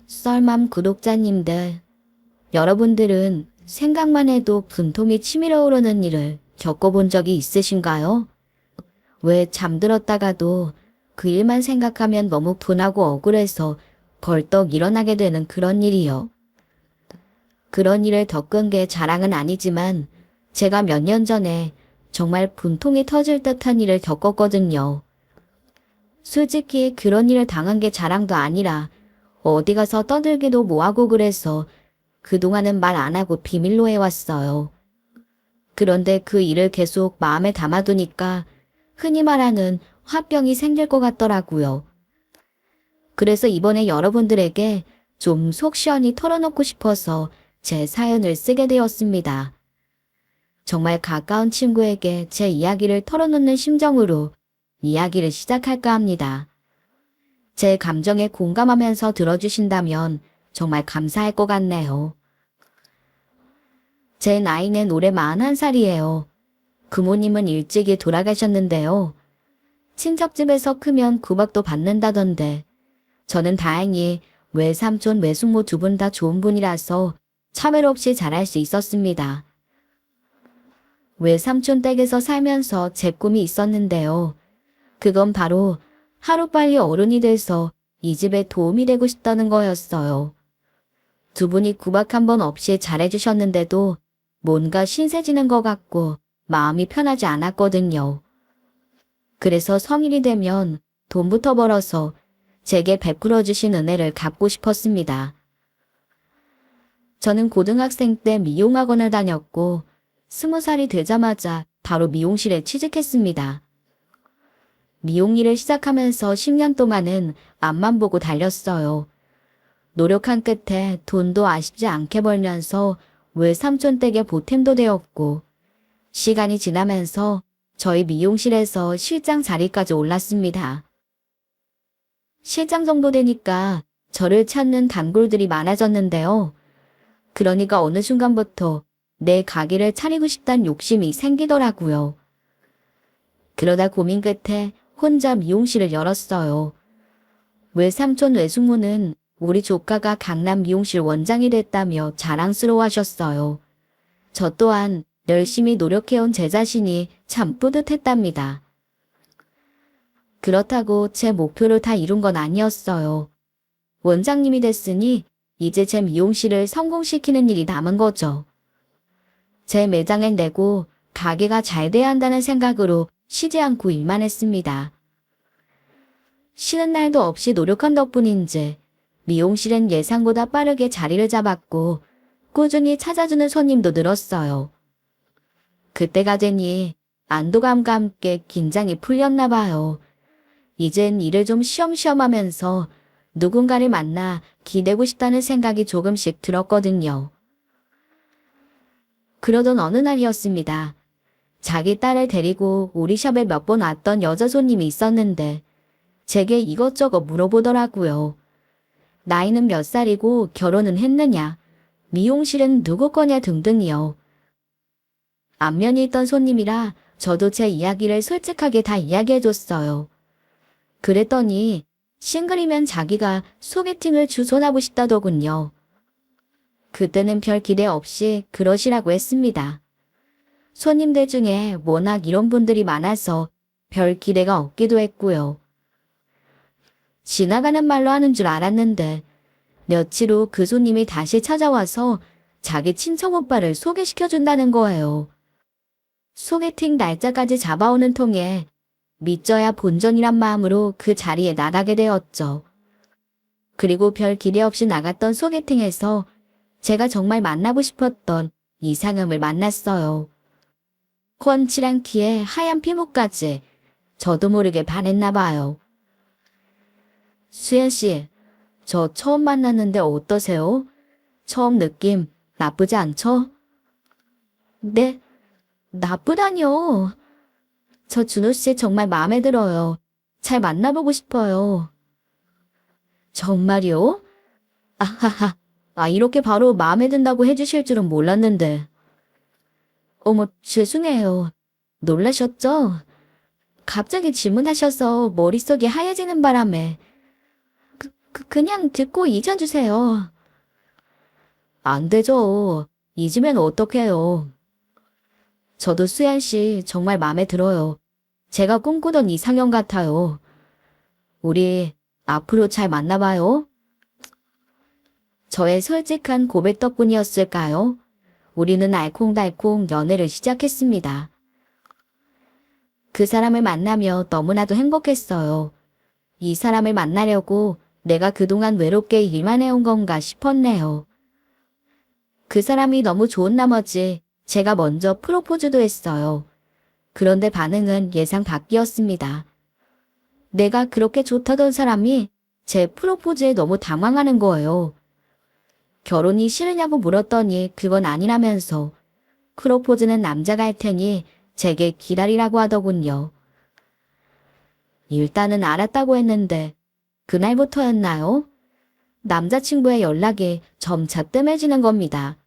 썰맘 구독자님들, 여러분들은 생각만 해도 분통이 치밀어 오르는 일을 겪어본 적이 있으신가요? 왜 잠들었다가도 그 일만 생각하면 너무 분하고 억울해서 벌떡 일어나게 되는 그런 일이요. 그런 일을 겪은 게 자랑은 아니지만 제가 몇 년 전에 정말 분통이 터질 듯한 일을 겪었거든요. 솔직히 그런 일을 당한 게 자랑도 아니라 어디 가서 떠들기도 뭐하고 그래서 그동안은 말 안 하고 비밀로 해왔어요. 그런데 그 일을 계속 마음에 담아두니까 흔히 말하는 화병이 생길 것 같더라고요. 그래서 이번에 여러분들에게 좀 속 시원히 털어놓고 싶어서 제 사연을 쓰게 되었습니다. 정말 가까운 친구에게 제 이야기를 털어놓는 심정으로 이야기를 시작할까 합니다. 제 감정에 공감하면서 들어주신다면 정말 감사할 것 같네요. 제 나이는 올해 41살이에요. 부모님은 일찍이 돌아가셨는데요. 친척집에서 크면 구박도 받는다던데 저는 다행히 외삼촌 외숙모 두 분 다 좋은 분이라서 차별 없이 자랄 수 있었습니다. 외삼촌 댁에서 살면서 제 꿈이 있었는데요. 그건 바로 하루빨리 어른이 돼서 이 집에 도움이 되고 싶다는 거였어요. 두 분이 구박 한 번 없이 잘해주셨는데도 뭔가 신세지는 것 같고 마음이 편하지 않았거든요. 그래서 성인이 되면 돈부터 벌어서 제게 베풀어 주신 은혜를 갚고 싶었습니다. 저는 고등학생 때 미용학원을 다녔고 20살이 되자마자 바로 미용실에 취직했습니다. 미용 일을 시작하면서 10년 동안은 앞만 보고 달렸어요. 노력한 끝에 돈도 아쉽지 않게 벌면서 외삼촌 댁에 보탬도 되었고 시간이 지나면서 저희 미용실에서 실장 자리까지 올랐습니다. 실장 정도 되니까 저를 찾는 단골들이 많아졌는데요. 그러니까 어느 순간부터 내 가게를 차리고 싶다는 욕심이 생기더라고요. 그러다 고민 끝에 혼자 미용실을 열었어요. 외삼촌 외숙모는 우리 조카가 강남 미용실 원장이 됐다며 자랑스러워하셨어요. 저 또한 열심히 노력해온 제 자신이 참 뿌듯했답니다. 그렇다고 제 목표를 다 이룬 건 아니었어요. 원장님이 됐으니 이제 제 미용실을 성공시키는 일이 남은 거죠. 제 매장을 내고 가게가 잘 돼야 한다는 생각으로 쉬지 않고 일만 했습니다. 쉬는 날도 없이 노력한 덕분인지 미용실은 예상보다 빠르게 자리를 잡았고 꾸준히 찾아주는 손님도 늘었어요. 그때가 되니 안도감과 함께 긴장이 풀렸나 봐요. 이젠 일을 좀 쉬엄쉬엄 하면서 누군가를 만나 기대고 싶다는 생각이 조금씩 들었거든요. 그러던 어느 날이었습니다. 자기 딸을 데리고 우리 샵에 몇 번 왔던 여자 손님이 있었는데 제게 이것저것 물어보더라고요. 나이는 몇 살이고 결혼은 했느냐, 미용실은 누구 거냐 등등이요. 안면이 있던 손님이라 저도 제 이야기를 솔직하게 다 이야기해줬어요. 그랬더니 싱글이면 자기가 소개팅을 주선하고 싶다더군요. 그때는 별 기대 없이 그러시라고 했습니다. 손님들 중에 워낙 이런 분들이 많아서 별 기대가 없기도 했고요. 지나가는 말로 하는 줄 알았는데 며칠 후 그 손님이 다시 찾아와서 자기 친척 오빠를 소개시켜준다는 거예요. 소개팅 날짜까지 잡아오는 통에 믿져야 본전이란 마음으로 그 자리에 나가게 되었죠. 그리고 별 기대 없이 나갔던 소개팅에서 제가 정말 만나고 싶었던 이상형을 만났어요. 훤칠한 키에 하얀 피부까지 저도 모르게 반했나 봐요. 수연 씨, 저 처음 만났는데 어떠세요? 처음 느낌 나쁘지 않죠? 네, 나쁘다뇨. 저 준호 씨 정말 마음에 들어요. 잘 만나보고 싶어요. 정말요? 아하하, 이렇게 바로 마음에 든다고 해주실 줄은 몰랐는데. 어머, 죄송해요. 놀라셨죠? 갑자기 질문하셔서 머릿속이 하얘지는 바람에 그냥 듣고 잊어주세요. 안 되죠. 잊으면 어떡해요. 저도 수연 씨 정말 마음에 들어요. 제가 꿈꾸던 이상형 같아요. 우리 앞으로 잘 만나봐요. 저의 솔직한 고백 덕분이었을까요? 우리는 알콩달콩 연애를 시작했습니다. 그 사람을 만나며 너무나도 행복했어요. 이 사람을 만나려고 내가 그동안 외롭게 일만 해온 건가 싶었네요. 그 사람이 너무 좋은 나머지 제가 먼저 프로포즈도 했어요. 그런데 반응은 예상 밖이었습니다. 내가 그렇게 좋다던 사람이 제 프로포즈에 너무 당황하는 거예요. 결혼이 싫으냐고 물었더니 그건 아니라면서 프로포즈는 남자가 할 테니 제게 기다리라고 하더군요. 일단은 알았다고 했는데 그날부터였나요? 남자친구의 연락이 점차 뜸해지는 겁니다.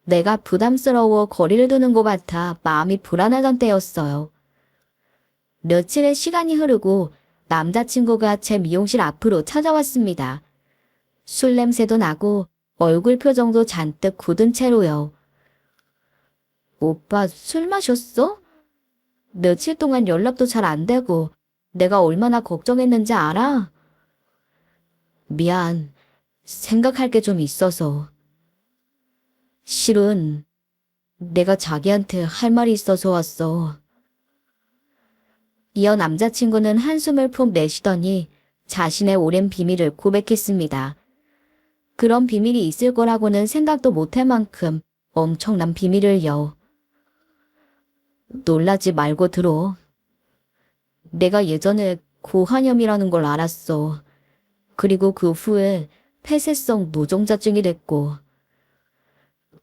내가 부담스러워 거리를 두는 것 같아 마음이 불안하던 때였어요. 며칠의 시간이 흐르고 남자친구가 제 미용실 앞으로 찾아왔습니다. 술 냄새도 나고 얼굴 표정도 잔뜩 굳은 채로요. 오빠 술 마셨어? 며칠 동안 연락도 잘 안 되고 내가 얼마나 걱정했는지 알아? 미안. 생각할 게 좀 있어서. 실은 내가 자기한테 할 말이 있어서 왔어. 이어 남자친구는 한숨을 푹 내쉬더니 자신의 오랜 비밀을 고백했습니다. 그런 비밀이 있을 거라고는 생각도 못할 만큼 엄청난 비밀을요. 놀라지 말고 들어. 내가 예전에 고환염이라는 걸 알았어. 그리고 그 후에 폐쇄성 노정자증이 됐고.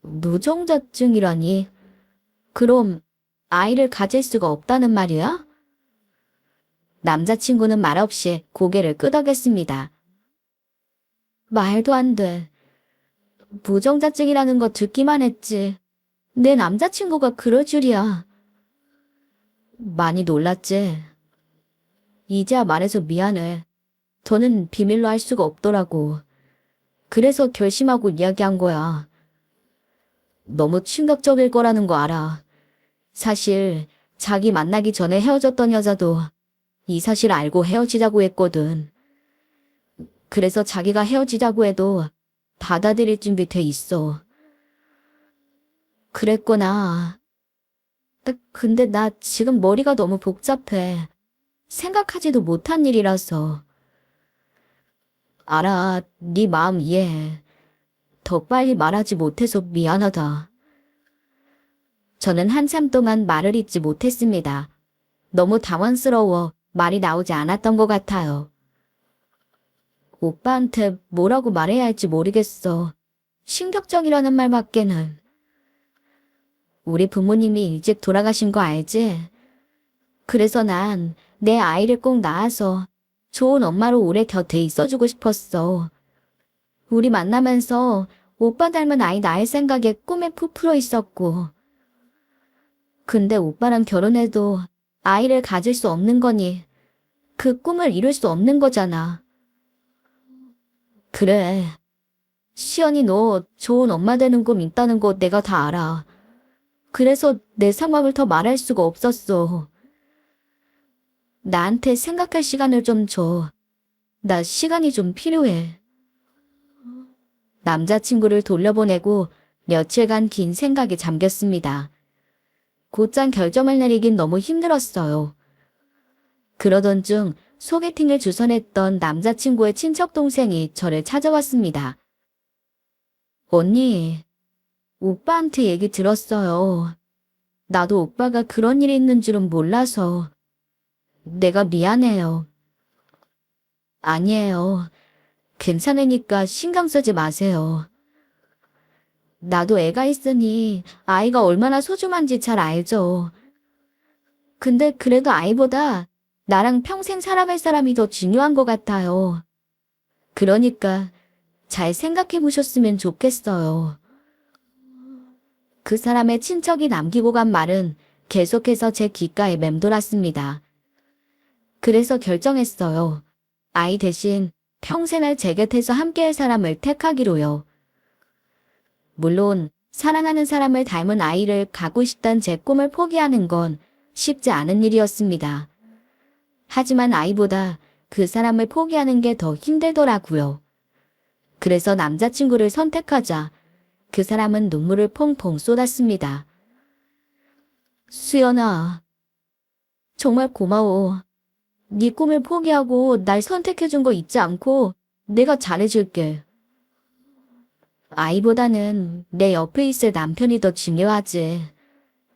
노정자증이라니? 그럼 아이를 가질 수가 없다는 말이야? 남자친구는 말없이 고개를 끄덕였습니다. 말도 안 돼. 무정자증이라는 거 듣기만 했지. 내 남자친구가 그럴 줄이야. 많이 놀랐지? 이제야 말해서 미안해. 더는 비밀로 할 수가 없더라고. 그래서 결심하고 이야기한 거야. 너무 충격적일 거라는 거 알아. 사실 자기 만나기 전에 헤어졌던 여자도 이 사실 알고 헤어지자고 했거든. 그래서 자기가 헤어지자고 해도 받아들일 준비 돼 있어. 그랬구나. 근데 나 지금 머리가 너무 복잡해. 생각하지도 못한 일이라서. 알아, 네 마음 이해해. 더 빨리 말하지 못해서 미안하다. 저는 한참 동안 말을 잇지 못했습니다. 너무 당황스러워 말이 나오지 않았던 것 같아요. 오빠한테 뭐라고 말해야 할지 모르겠어. 충격적이라는 말밖에는. 우리 부모님이 일찍 돌아가신 거 알지? 그래서 난 내 아이를 꼭 낳아서 좋은 엄마로 오래 곁에 있어주고 싶었어. 우리 만나면서 오빠 닮은 아이 낳을 생각에 꿈에 부풀어 있었고. 근데 오빠랑 결혼해도 아이를 가질 수 없는 거니 그 꿈을 이룰 수 없는 거잖아. 그래. 시연이 너 좋은 엄마 되는 꿈 있다는 거 내가 다 알아. 그래서 내 상황을 더 말할 수가 없었어. 나한테 생각할 시간을 좀 줘. 나 시간이 좀 필요해. 남자친구를 돌려보내고 며칠간 긴 생각에 잠겼습니다. 곧장 결정을 내리긴 너무 힘들었어요. 그러던 중 소개팅을 주선했던 남자친구의 친척 동생이 저를 찾아왔습니다. 언니, 오빠한테 얘기 들었어요. 나도 오빠가 그런 일이 있는 줄은 몰라서. 내가 미안해요. 아니에요. 괜찮으니까 신경 쓰지 마세요. 나도 애가 있으니 아이가 얼마나 소중한지 잘 알죠. 근데 그래도 아이보다 나랑 평생 살아갈 사람이 더 중요한 것 같아요. 그러니까 잘 생각해 보셨으면 좋겠어요. 그 사람의 친척이 남기고 간 말은 계속해서 제 귓가에 맴돌았습니다. 그래서 결정했어요. 아이 대신 평생을 제 곁에서 함께할 사람을 택하기로요. 물론 사랑하는 사람을 닮은 아이를 갖고 싶단 제 꿈을 포기하는 건 쉽지 않은 일이었습니다. 하지만 아이보다 그 사람을 포기하는 게 더 힘들더라고요. 그래서 남자친구를 선택하자 그 사람은 눈물을 펑펑 쏟았습니다. 수연아, 정말 고마워. 네 꿈을 포기하고 날 선택해준 거 잊지 않고 내가 잘해줄게. 아이보다는 내 옆에 있을 남편이 더 중요하지.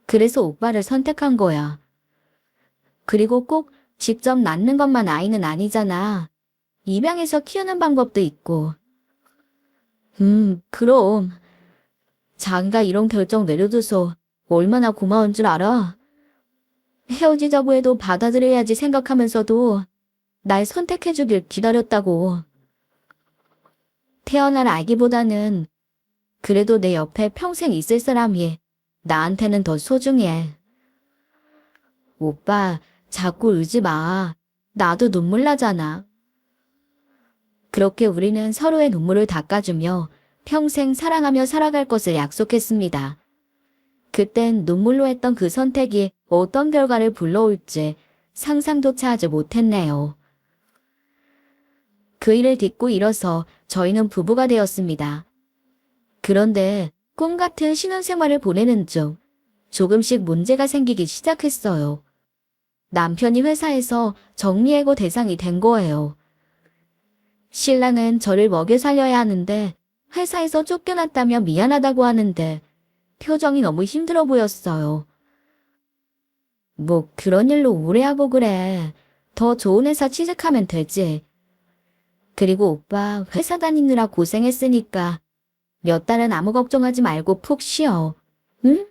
그래서 오빠를 선택한 거야. 그리고 꼭 직접 낳는 것만 아이는 아니잖아. 입양해서 키우는 방법도 있고. 그럼. 자기가 이런 결정 내려줘서 얼마나 고마운 줄 알아? 헤어지자고 해도 받아들여야지 생각하면서도 날 선택해주길 기다렸다고. 태어날 아기보다는 그래도 내 옆에 평생 있을 사람이 나한테는 더 소중해. 오빠, 자꾸 울지 마. 나도 눈물 나잖아. 그렇게 우리는 서로의 눈물을 닦아주며 평생 사랑하며 살아갈 것을 약속했습니다. 그땐 눈물로 했던 그 선택이 어떤 결과를 불러올지 상상조차 하지 못했네요. 그 일을 딛고 일어서 저희는 부부가 되었습니다. 그런데 꿈 같은 신혼생활을 보내는 중 조금씩 문제가 생기기 시작했어요. 남편이 회사에서 정리해고 대상이 된 거예요. 신랑은 저를 먹여 살려야 하는데 회사에서 쫓겨났다며 미안하다고 하는데 표정이 너무 힘들어 보였어요. 뭐 그런 일로 우울해하고 그래. 더 좋은 회사 취직하면 되지. 그리고 오빠 회사 다니느라 고생했으니까 몇 달은 아무 걱정하지 말고 푹 쉬어. 응?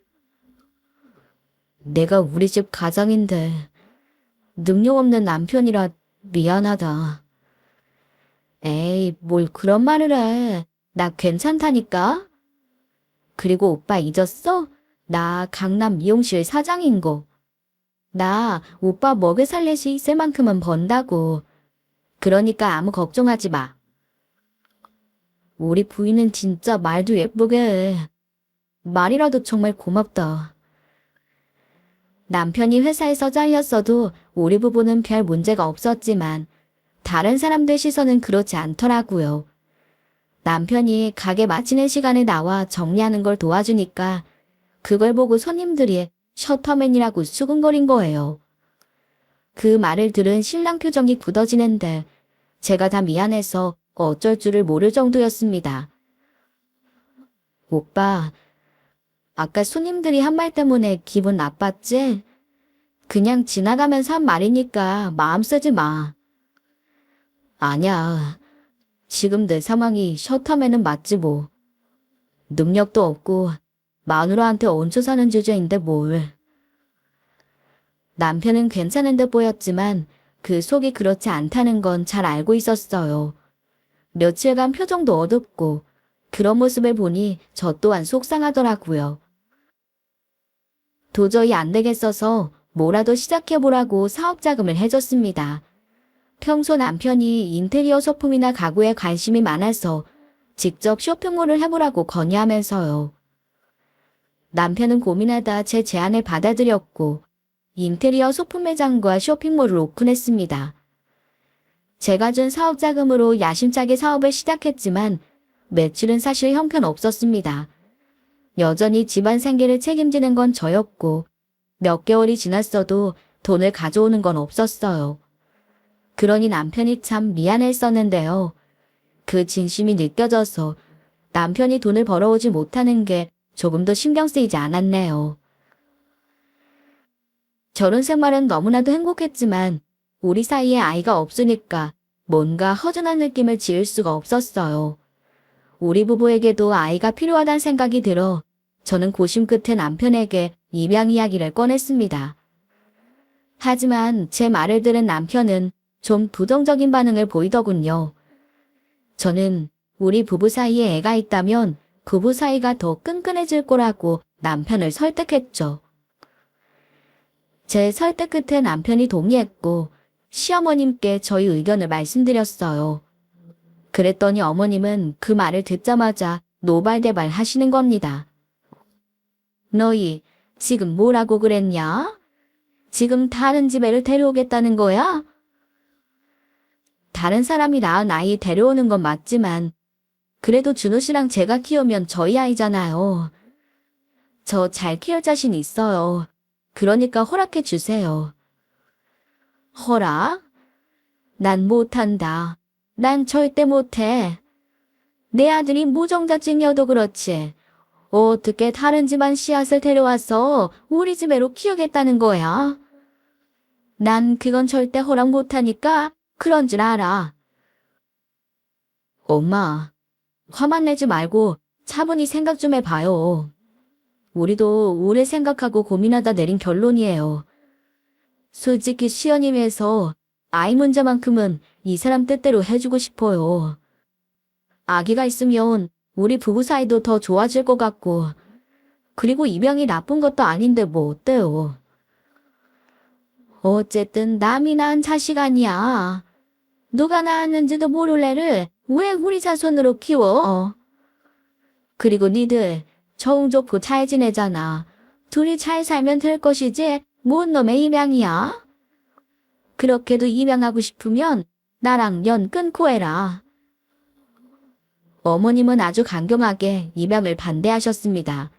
내가 우리 집 가장인데 능력 없는 남편이라 미안하다. 에이, 뭘 그런 말을 해. 나 괜찮다니까? 그리고 오빠 잊었어? 나 강남 미용실 사장인 거. 나 오빠 먹여 살릴 수 있을 만큼은 번다고. 그러니까 아무 걱정하지 마. 우리 부인은 진짜 말도 예쁘게 해. 말이라도 정말 고맙다. 남편이 회사에서 잘렸어도 우리 부부는 별 문제가 없었지만 다른 사람들 시선은 그렇지 않더라고요. 남편이 가게 마치는 시간에 나와 정리하는 걸 도와주니까 그걸 보고 손님들이 셔터맨이라고 수근거린 거예요. 그 말을 들은 신랑 표정이 굳어지는데 제가 다 미안해서 어쩔 줄을 모를 정도였습니다. 오빠, 아까 손님들이 한 말 때문에 기분 나빴지? 그냥 지나가면서 한 말이니까 마음 쓰지 마. 아니야. 지금 내 상황이 셔터맨은 맞지 뭐. 능력도 없고 마누라한테 얹혀 사는 주제인데 뭘. 남편은 괜찮은 듯 보였지만 그 속이 그렇지 않다는 건 잘 알고 있었어요. 며칠간 표정도 어둡고 그런 모습을 보니 저 또한 속상하더라고요. 도저히 안 되겠어서 뭐라도 시작해보라고 사업 자금을 해줬습니다. 평소 남편이 인테리어 소품이나 가구에 관심이 많아서 직접 쇼핑몰을 해보라고 건의하면서요. 남편은 고민하다 제 제안을 받아들였고 인테리어 소품 매장과 쇼핑몰을 오픈했습니다. 제가 준 사업 자금으로 야심차게 사업을 시작했지만 매출은 사실 형편없었습니다. 여전히 집안 생계를 책임지는 건 저였고 몇 개월이 지났어도 돈을 가져오는 건 없었어요. 그러니 남편이 참 미안했었는데요. 그 진심이 느껴져서 남편이 돈을 벌어오지 못하는 게 조금 더 신경 쓰이지 않았네요. 결혼 생활은 너무나도 행복했지만 우리 사이에 아이가 없으니까 뭔가 허전한 느낌을 지을 수가 없었어요. 우리 부부에게도 아이가 필요하다는 생각이 들어 저는 고심 끝에 남편에게 입양 이야기를 꺼냈습니다. 하지만 제 말을 들은 남편은 좀 부정적인 반응을 보이더군요. 저는 우리 부부 사이에 애가 있다면 부부 사이가 더 끈끈해질 거라고 남편을 설득했죠. 제 설득 끝에 남편이 동의했고 시어머님께 저희 의견을 말씀드렸어요. 그랬더니 어머님은 그 말을 듣자마자 노발대발 하시는 겁니다. 너희 지금 뭐라고 그랬냐? 지금 다른 집 애를 데려오겠다는 거야? 다른 사람이 낳은 아이 데려오는 건 맞지만 그래도 준호 씨랑 제가 키우면 저희 아이잖아요. 저 잘 키울 자신 있어요. 그러니까 허락해 주세요. 허락? 난 못한다. 난 절대 못해. 내 아들이 무정자증이어도 그렇지. 어떻게 다른 집안 씨앗을 데려와서 우리 집 애로 키우겠다는 거야? 난 그건 절대 허락 못하니까 그런 줄 알아. 엄마, 화만 내지 말고 차분히 생각 좀 해봐요. 우리도 오래 생각하고 고민하다 내린 결론이에요. 솔직히 시연이 위해서 아이 문제만큼은 이 사람 뜻대로 해주고 싶어요. 아기가 있으면 우리 부부 사이도 더 좋아질 것 같고, 그리고 입양이 나쁜 것도 아닌데 뭐 어때요? 어쨌든 남이 낳은 자식 아니야. 누가 낳았는지도 모를 애를 왜 우리 자손으로 키워? 그리고 니들 정 좋고 잘 지내잖아. 둘이 잘 살면 될 것이지 뭔 놈의 입양이야? 그렇게도 입양하고 싶으면 나랑 연 끊고 해라. 어머님은 아주 강경하게 입양을 반대하셨습니다.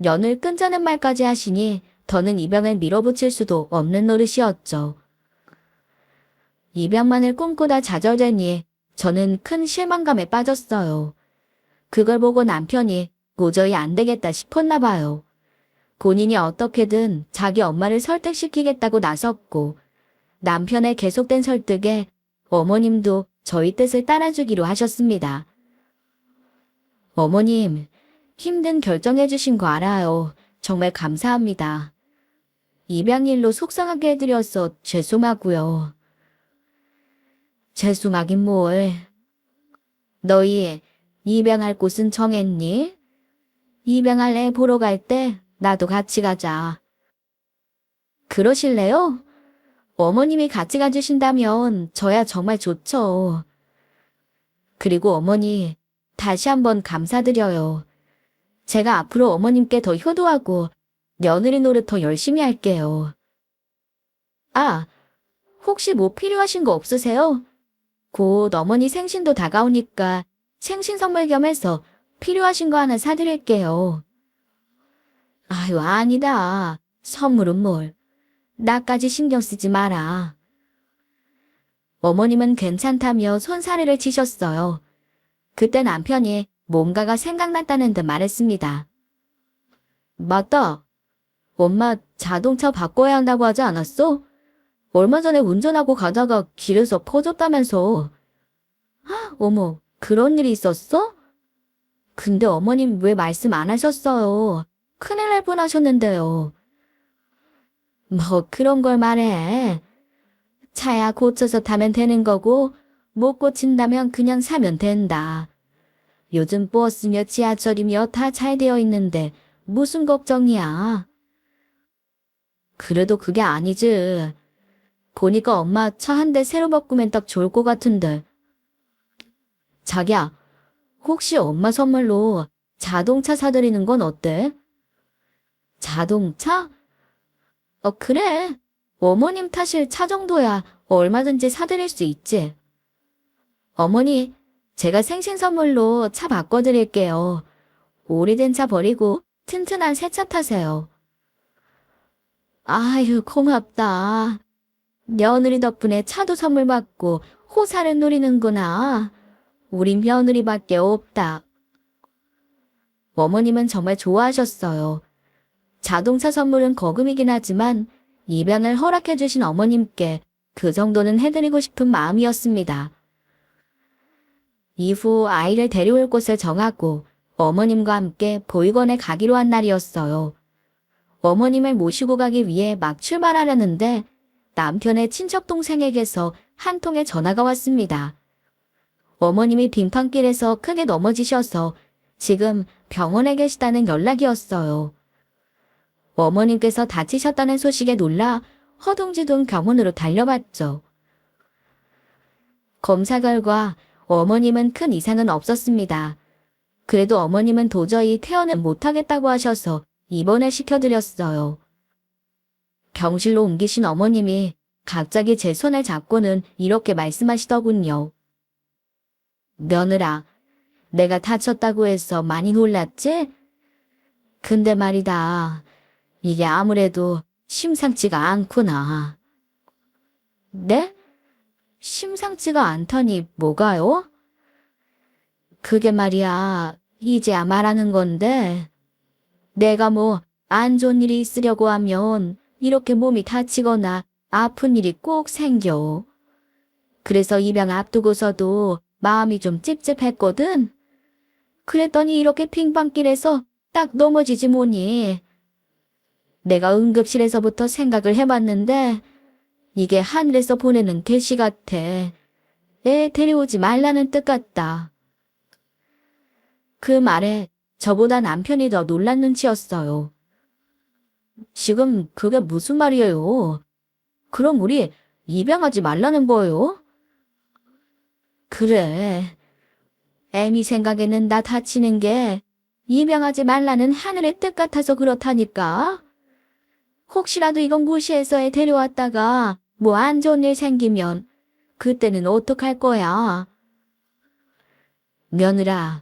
연을 끊자는 말까지 하시니 더는 입양을 밀어붙일 수도 없는 노릇이었죠. 입양만을 꿈꾸다 좌절되니 저는 큰 실망감에 빠졌어요. 그걸 보고 남편이 도저히 안 되겠다 싶었나 봐요. 본인이 어떻게든 자기 엄마를 설득시키겠다고 나섰고 남편의 계속된 설득에 어머님도 저희 뜻을 따라주기로 하셨습니다. 어머님, 힘든 결정해 주신 거 알아요. 정말 감사합니다. 입양일로 속상하게 해드려서 죄송하고요. 죄송하긴 뭘. 너희 입양할 곳은 정했니? 입양할 애 보러 갈 때 나도 같이 가자. 그러실래요? 어머님이 같이 가주신다면 저야 정말 좋죠. 그리고 어머니, 다시 한번 감사드려요. 제가 앞으로 어머님께 더 효도하고 며느리 노릇 더 열심히 할게요. 아, 혹시 뭐 필요하신 거 없으세요? 곧 어머니 생신도 다가오니까 생신 선물 겸해서 필요하신 거 하나 사드릴게요. 아유, 아니다. 선물은 뭘. 나까지 신경 쓰지 마라. 어머님은 괜찮다며 손사래를 치셨어요. 그때 남편이 뭔가가 생각났다는 듯 말했습니다. 맞다. 엄마 자동차 바꿔야 한다고 하지 않았어? 얼마 전에 운전하고 가다가 길에서 퍼졌다면서. 어머, 그런 일이 있었어? 근데 어머님 왜 말씀 안 하셨어요? 큰일 날 뻔하셨는데요. 뭐 그런 걸 말해. 차야 고쳐서 타면 되는 거고 못 고친다면 그냥 사면 된다. 요즘 버스며 지하철이며 다 잘 되어 있는데 무슨 걱정이야. 그래도 그게 아니지. 보니까 엄마 차 한 대 새로 바꾸면 딱 좋을 것 같은데. 자기야, 혹시 엄마 선물로 자동차 사드리는 건 어때? 자동차? 그래. 어머님 타실 차 정도야 얼마든지 사드릴 수 있지. 어머니, 제가 생신 선물로 차 바꿔드릴게요. 오래된 차 버리고 튼튼한 새 차 타세요. 아유, 고맙다. 며느리 덕분에 차도 선물 받고 호사를 누리는구나. 우린 며느리밖에 없다. 어머님은 정말 좋아하셨어요. 자동차 선물은 거금이긴 하지만 입양을 허락해 주신 어머님께 그 정도는 해드리고 싶은 마음이었습니다. 이후 아이를 데려올 곳을 정하고 어머님과 함께 보육원에 가기로 한 날이었어요. 어머님을 모시고 가기 위해 막 출발하려는데 남편의 친척 동생에게서 한 통의 전화가 왔습니다. 어머님이 빙판길에서 크게 넘어지셔서 지금 병원에 계시다는 연락이었어요. 어머님께서 다치셨다는 소식에 놀라 허둥지둥 병원으로 달려갔죠. 검사 결과 어머님은 큰 이상은 없었습니다. 그래도 어머님은 도저히 퇴원은 못하겠다고 하셔서 입원을 시켜드렸어요. 병실로 옮기신 어머님이 갑자기 제 손을 잡고는 이렇게 말씀하시더군요. 며느라, 내가 다쳤다고 해서 많이 놀랐지? 근데 말이다. 이게 아무래도 심상치가 않구나. 네? 심상치가 않다니 뭐가요? 그게 말이야, 이제야 말하는 건데, 내가 뭐 안 좋은 일이 있으려고 하면 이렇게 몸이 다치거나 아픈 일이 꼭 생겨. 그래서 입양 앞두고서도 마음이 좀 찝찝했거든. 그랬더니 이렇게 핑방길에서 딱 넘어지지 뭐니. 내가 응급실에서부터 생각을 해봤는데 이게 하늘에서 보내는 계시 같아. 애 데려오지 말라는 뜻 같다. 그 말에 저보다 남편이 더 놀란 눈치였어요. 지금 그게 무슨 말이에요? 그럼 우리 입양하지 말라는 거예요? 그래. 애미 생각에는 나 다치는 게 입양하지 말라는 하늘의 뜻 같아서 그렇다니까. 혹시라도 이건 무시해서 애 데려왔다가 뭐 안 좋은 일 생기면 그때는 어떡할 거야? 며느라,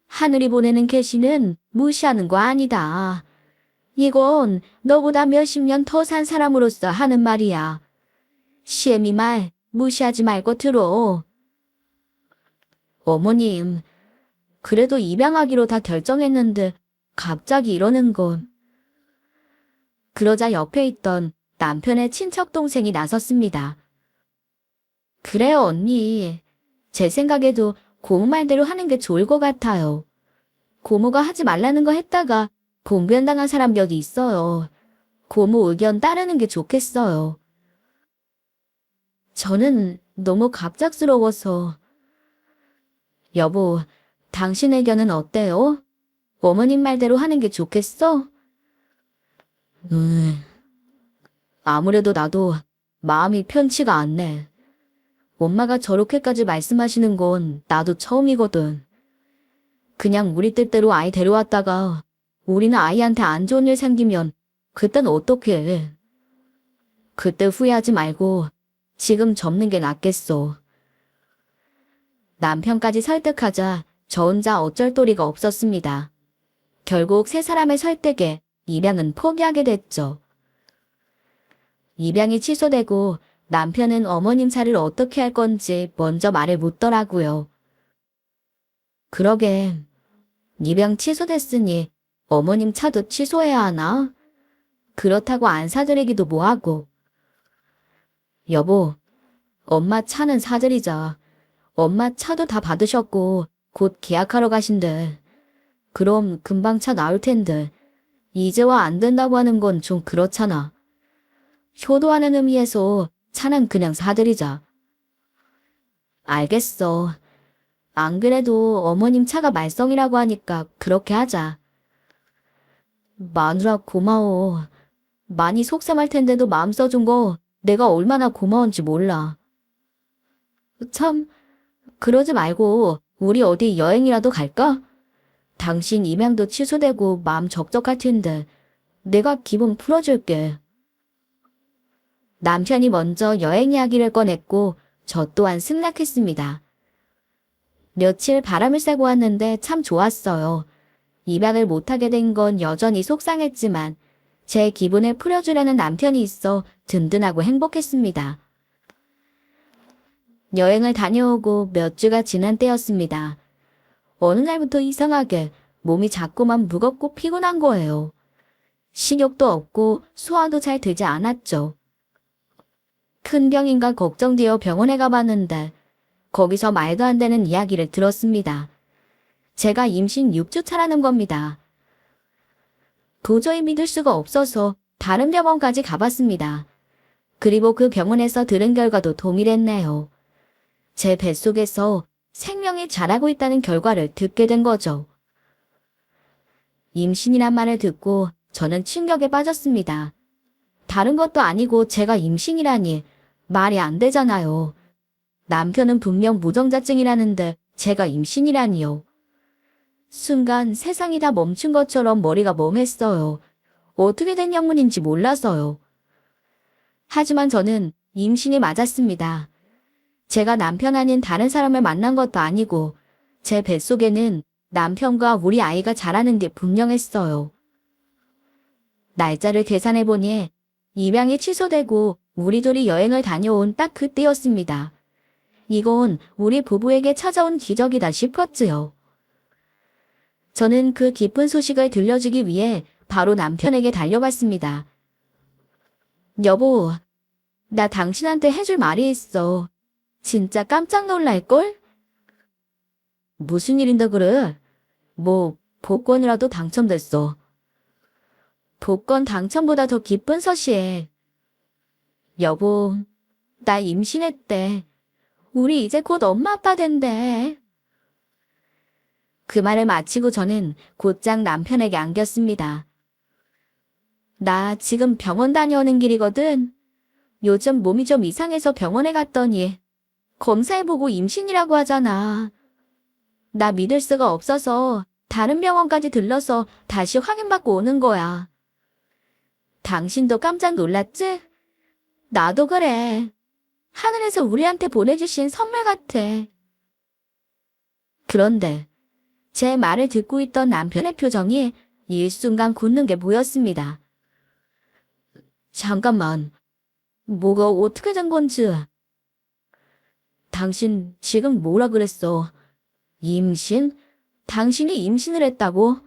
하늘이 보내는 계시는 무시하는 거 아니다. 이건 너보다 몇십 년 더 산 사람으로서 하는 말이야. 시애미 말 무시하지 말고 들어. 어머님, 그래도 입양하기로 다 결정했는데 갑자기 이러는 건. 그러자 옆에 있던 남편의 친척 동생이 나섰습니다. 그래요, 언니. 제 생각에도 고모 말대로 하는 게 좋을 것 같아요. 고모가 하지 말라는 거 했다가 봉변당한 사람 몇 있어요. 고모 의견 따르는 게 좋겠어요. 저는 너무 갑작스러워서. 여보, 당신 의견은 어때요? 어머님 말대로 하는 게 좋겠어? 아무래도 나도 마음이 편치가 않네. 엄마가 저렇게까지 말씀하시는 건 나도 처음이거든. 그냥 우리 뜻대로 아이 데려왔다가 우리는 아이한테 안 좋은 일 생기면 그땐 어떡해. 그때 후회하지 말고 지금 접는 게 낫겠어. 남편까지 설득하자 저 혼자 어쩔 도리가 없었습니다. 결국 세 사람의 설득에 입양은 포기하게 됐죠. 입양이 취소되고 남편은 어머님 차를 어떻게 할 건지 먼저 말을 묻더라고요. 그러게, 입양 취소됐으니 어머님 차도 취소해야 하나? 그렇다고 안 사드리기도 뭐하고. 여보, 엄마 차는 사드리자. 엄마 차도 다 받으셨고 곧 계약하러 가신대. 그럼 금방 차 나올 텐데 이제와 안 된다고 하는 건 좀 그렇잖아. 효도하는 의미에서 차는 그냥 사드리자. 알겠어. 안 그래도 어머님 차가 말썽이라고 하니까 그렇게 하자. 마누라 고마워. 많이 속상할 텐데도 마음 써준 거 내가 얼마나 고마운지 몰라. 참, 그러지 말고 우리 어디 여행이라도 갈까? 당신 입양도 취소되고 마음 적적할 텐데 내가 기분 풀어줄게. 남편이 먼저 여행 이야기를 꺼냈고 저 또한 승낙했습니다. 며칠 바람을 쐬고 왔는데 참 좋았어요. 입양을 못하게 된 건 여전히 속상했지만 제 기분을 풀어주려는 남편이 있어 든든하고 행복했습니다. 여행을 다녀오고 몇 주가 지난 때였습니다. 어느 날부터 이상하게 몸이 자꾸만 무겁고 피곤한 거예요. 식욕도 없고 소화도 잘 되지 않았죠. 큰 병인가 걱정되어 병원에 가봤는데 거기서 말도 안 되는 이야기를 들었습니다. 제가 임신 6주 차라는 겁니다. 도저히 믿을 수가 없어서 다른 병원까지 가봤습니다. 그리고 그 병원에서 들은 결과도 동일했네요. 제 뱃속에서 생명이 자라고 있다는 결과를 듣게 된 거죠. 임신이란 말을 듣고 저는 충격에 빠졌습니다. 다른 것도 아니고 제가 임신이라니 말이 안 되잖아요. 남편은 분명 무정자증이라는데 제가 임신이라니요. 순간 세상이 다 멈춘 것처럼 머리가 멍했어요. 어떻게 된 영문인지 몰라서요. 하지만 저는 임신이 맞았습니다. 제가 남편 아닌 다른 사람을 만난 것도 아니고 제 뱃속에는 남편과 우리 아이가 자라는 게 분명했어요. 날짜를 계산해보니 입양이 취소되고 우리 둘이 여행을 다녀온 딱 그때였습니다. 이건 우리 부부에게 찾아온 기적이다 싶었지요. 저는 그 기쁜 소식을 들려주기 위해 바로 남편에게 달려갔습니다. 여보, 나 당신한테 해줄 말이 있어. 진짜 깜짝 놀랄걸? 무슨 일인데 그래? 뭐 복권이라도 당첨됐어. 복권 당첨보다 더 기쁜 소식. 여보, 나 임신했대. 우리 이제 곧 엄마 아빠 된대. 그 말을 마치고 저는 곧장 남편에게 안겼습니다. 나 지금 병원 다녀오는 길이거든. 요즘 몸이 좀 이상해서 병원에 갔더니 검사해보고 임신이라고 하잖아. 나 믿을 수가 없어서 다른 병원까지 들러서 다시 확인받고 오는 거야. 당신도 깜짝 놀랐지? 나도 그래. 하늘에서 우리한테 보내주신 선물 같아. 그런데 제 말을 듣고 있던 남편의 표정이 일순간 굳는 게 보였습니다. 잠깐만, 뭐가 어떻게 된 건지. 당신 지금 뭐라 그랬어? 임신? 당신이 임신을 했다고?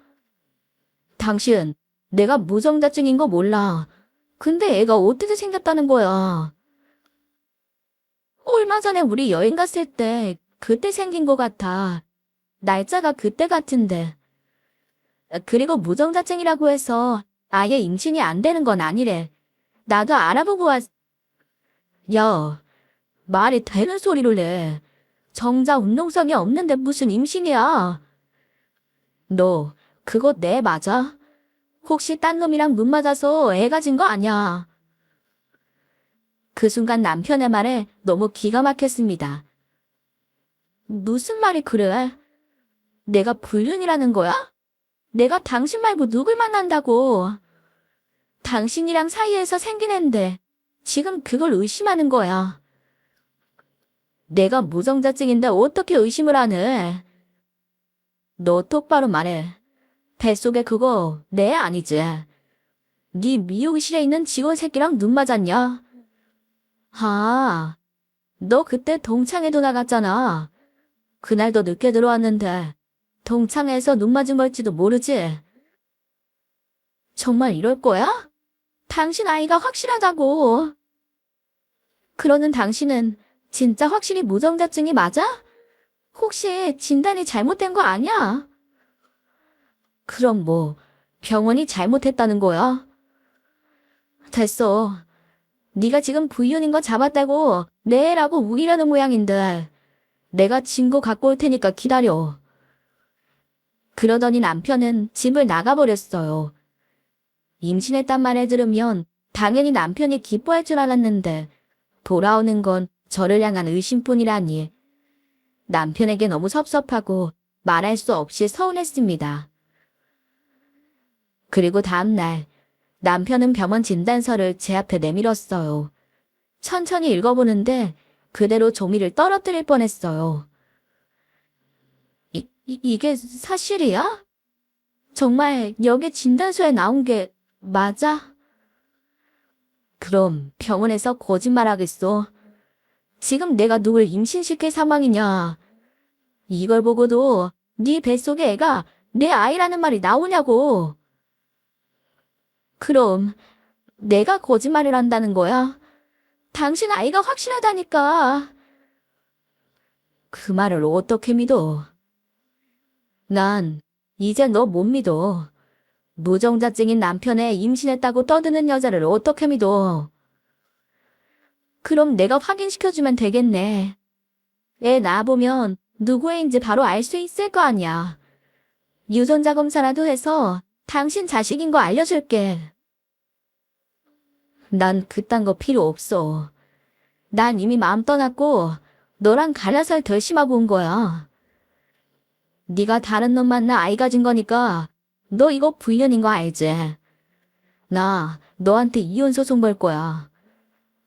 당신, 내가 무정자증인 거 몰라. 근데 애가 어떻게 생겼다는 거야? 얼마 전에 우리 여행 갔을 때 그때 생긴 거 같아. 날짜가 그때 같은데. 그리고 무정자증이라고 해서 아예 임신이 안 되는 건 아니래. 나도 알아보고 야, 말이 되는 소리를 내. 정자 운동성이 없는데 무슨 임신이야. 너 그거 내 맞아? 혹시 딴 놈이랑 눈 맞아서 애 가진 거 아니야? 그 순간 남편의 말에 너무 기가 막혔습니다. 무슨 말이 그래? 내가 불륜이라는 거야? 내가 당신 말고 누굴 만난다고? 당신이랑 사이에서 생긴 앤데 지금 그걸 의심하는 거야. 내가 무정자증인데 어떻게 의심을 하네? 너 똑바로 말해. 뱃속에 그거 내 아니지? 네 미용실에 있는 직원 새끼랑 눈 맞았냐? 아, 너 그때 동창회도 나갔잖아. 그날도 늦게 들어왔는데 동창회에서 눈 맞은 걸지도 모르지? 정말 이럴 거야? 당신 아이가 확실하다고. 그러는 당신은 진짜 확실히 무정자증이 맞아? 혹시 진단이 잘못된 거 아니야? 그럼 뭐 병원이 잘못했다는 거야? 됐어. 네가 지금 불륜인 거 잡았다고 내 애라고 우기려는 모양인데 내가 증거 갖고 올 테니까 기다려. 그러더니 남편은 집을 나가버렸어요. 임신했단 말을 들으면 당연히 남편이 기뻐할 줄 알았는데 돌아오는 건 저를 향한 의심뿐이라니. 남편에게 너무 섭섭하고 말할 수 없이 서운했습니다. 그리고 다음날 남편은 병원 진단서를 제 앞에 내밀었어요. 천천히 읽어보는데 그대로 종이를 떨어뜨릴 뻔했어요. 이게 사실이야? 정말 여기 진단서에 나온 게 맞아? 그럼 병원에서 거짓말하겠어. 지금 내가 누굴 임신시킬 상황이냐? 이걸 보고도 네 뱃속에 애가 내 아이라는 말이 나오냐고. 그럼 내가 거짓말을 한다는 거야? 당신 아이가 확실하다니까. 그 말을 어떻게 믿어? 난 이제 너 못 믿어. 무정자증인 남편에 임신했다고 떠드는 여자를 어떻게 믿어? 그럼 내가 확인시켜주면 되겠네. 애 낳아보면 누구 애인지 바로 알 수 있을 거 아니야. 유전자 검사라도 해서 당신 자식인 거 알려줄게. 난 그딴 거 필요 없어. 난 이미 마음 떠났고 너랑 갈라서 결심하고 온 거야. 네가 다른 놈 만나 아이 가진 거니까 너 이거 불륜인 거 알지? 나 너한테 이혼 소송 걸 거야.